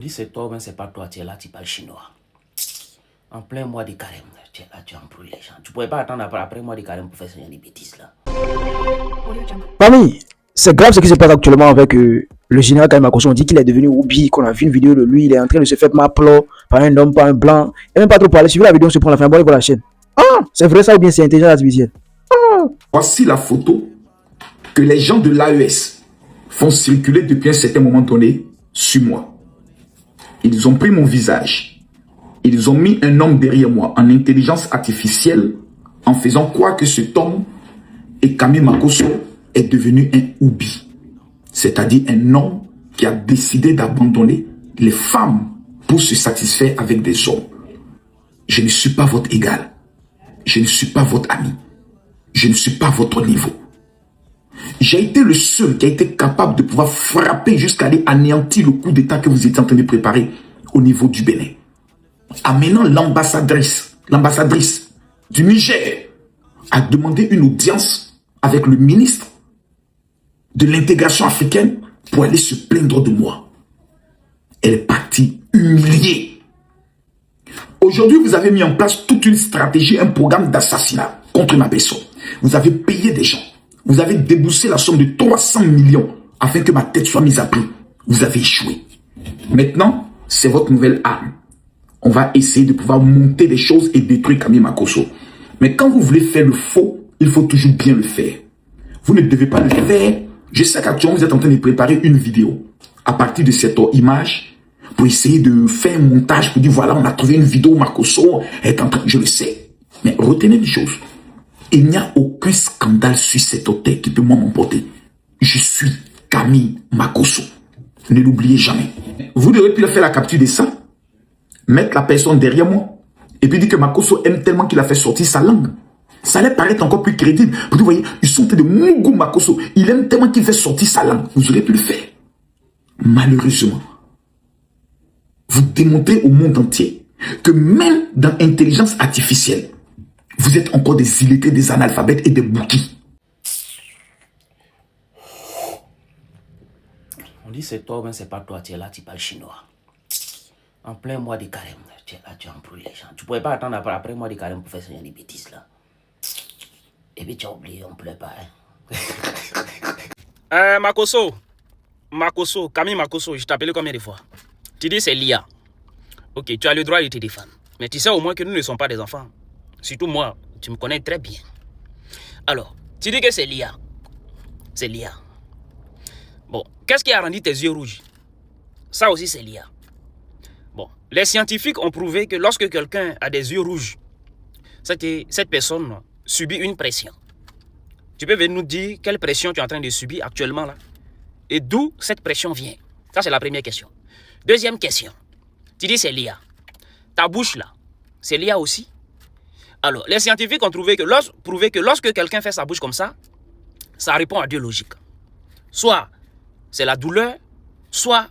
Dis c'est toi, mais c'est pas toi, tu es là, tu parles chinois. En plein mois de carême, tu es là, tu embrouilles les gens. Tu pourrais pas attendre après mois de carême pour faire ce genre de bêtises là. Mamie, c'est grave ce qui se passe actuellement avec le général Karim Makosso. On dit qu'il est devenu Oubi, qu'on a vu une vidéo de lui, il est en train de se faire maplo par un homme, par un blanc. Il n'a même pas trop parlé. Suivez la vidéo, on se prend la fin. Abonnez-vous à la chaîne. Ah, c'est vrai ça ou bien c'est intelligence artificielle? Voici la photo que les gens de l'AES font circuler depuis un certain moment donné sur moi. Ils ont pris mon visage. Ils ont mis un homme derrière moi en intelligence artificielle en faisant croire que cet homme et Karim Makosso est devenu un Oubi. C'est-à-dire un homme qui a décidé d'abandonner les femmes pour se satisfaire avec des hommes. Je ne suis pas votre égal. Je ne suis pas votre ami. Je ne suis pas votre niveau. J'ai été le seul qui a été capable de pouvoir frapper jusqu'à aller anéantir le coup d'État que vous étiez en train de préparer au niveau du Bénin. Amenant l'ambassadrice du Niger à demander une audience avec le ministre de l'intégration africaine pour aller se plaindre de moi. Elle est partie humiliée. Aujourd'hui, vous avez mis en place toute une stratégie, un programme d'assassinat contre ma personne. Vous avez payé des gens. Vous avez déboursé la somme de 300 millions afin que ma tête soit mise à prix. Vous avez échoué. Maintenant, c'est votre nouvelle arme. On va essayer de pouvoir monter des choses et détruire Karim Makosso. Mais quand vous voulez faire le faux, il faut toujours bien le faire. Vous ne devez pas le faire. Je sais qu'actuellement, vous êtes en train de préparer une vidéo à partir de cette image pour essayer de faire un montage pour dire voilà, on a trouvé une vidéo, Makosso est en train... Je le sais. Mais retenez une chose. Il n'y a aucun scandale sur cet hôtel qui peut m'emporter. Je suis Karim Makosso. Ne l'oubliez jamais. Vous devez plus faire la capture de ça, mettre la personne derrière moi, et puis dire que Makosso aime tellement qu'il a fait sortir sa langue. Ça allait paraître encore plus crédible. Vous voyez, ils sont en train de Mougou Makosso. Il aime tellement qu'il fait sortir sa langue. Vous aurez pu le faire. Malheureusement, vous démontrez au monde entier que même dans l'intelligence artificielle, vous êtes encore des illettrés, des analphabètes et des bouquis. On dit c'est toi, mais c'est pas toi, tu es là, tu parles chinois. En plein mois de carême, tu es là, tu embrouilles les gens. Tu pourrais pas attendre après mois de carême pour faire ce genre de bêtises là. Et puis tu as oublié, on ne pleure pas. Makosso, Karim Makosso, je t'appelais combien de fois? Tu dis c'est l'IA. Ok, tu as le droit de te défendre. Mais tu sais au moins que nous ne sommes pas des enfants. Surtout moi, tu me connais très bien. Alors, tu dis que c'est l'IA. C'est l'IA. Bon, qu'est-ce qui a rendu tes yeux rouges? Ça aussi c'est l'IA. Bon, les scientifiques ont prouvé que lorsque quelqu'un a des yeux rouges, cette personne subit une pression. Tu peux venir nous dire quelle pression tu es en train de subir actuellement là? Et d'où cette pression vient? Ça c'est la première question. Deuxième question. Tu dis c'est l'IA. Ta bouche là, c'est l'IA aussi? Alors, les scientifiques ont prouvé que lorsque quelqu'un fait sa bouche comme ça répond à deux logiques. Soit c'est la douleur, soit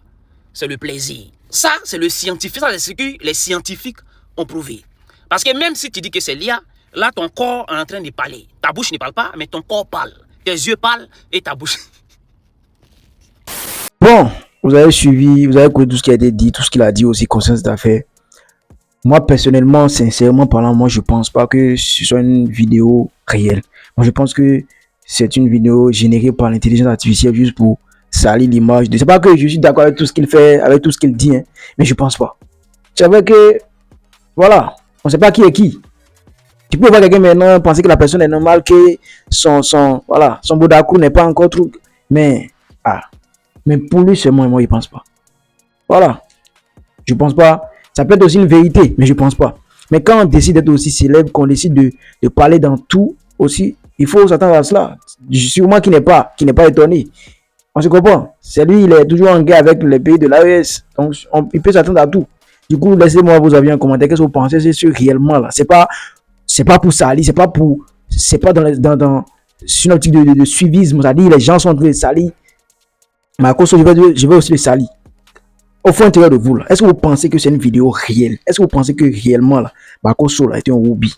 c'est le plaisir. Ça, c'est le scientifique. Ça, c'est ce que les scientifiques ont prouvé. Parce que même si tu dis que c'est l'IA, là, ton corps est en train de parler. Ta bouche ne parle pas, mais ton corps parle. Tes yeux parlent et ta bouche... Bon, vous avez suivi, vous avez écouté tout ce qui a été dit, tout ce qu'il a dit aussi concernant cette affaire. Moi, personnellement, sincèrement parlant, moi, je pense pas que ce soit une vidéo réelle. Moi, je pense que c'est une vidéo générée par l'intelligence artificielle juste pour salir l'image. C'est pas que je suis d'accord avec tout ce qu'il fait, avec tout ce qu'il dit, hein, mais je pense pas. C'est vrai que, voilà, on sait pas qui est qui. Tu peux voir quelqu'un maintenant penser que la personne est normale, que son bodakou n'est pas encore trop, mais pour lui seulement, moi, il pense pas. Voilà, je pense pas. Ça peut être aussi une vérité, mais je pense pas. Mais quand on décide d'être aussi célèbre, qu'on décide de parler dans tout aussi, il faut s'attendre à cela. Je suis moi qui n'est pas étonné. On se comprend. C'est lui, il est toujours en guerre avec les pays de l'AES. Donc, il peut s'attendre à tout. Du coup, laissez-moi vos avis en commentaire. Qu'est-ce que vous pensez? C'est sûr réellement là. C'est pas pour salir, c'est pas dans une optique de suivisme. C'est-à-dire les gens sont en train de salir. Makosso, je vais aussi le salir. Au fond intérieur de vous là, est-ce que vous pensez que c'est une vidéo réelle? Est-ce que vous pensez que réellement là, Makosso là était un Oubi?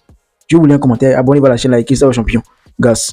Je vous lis un commentaire, abonnez-vous à la chaîne, likez ça au champion. Gas.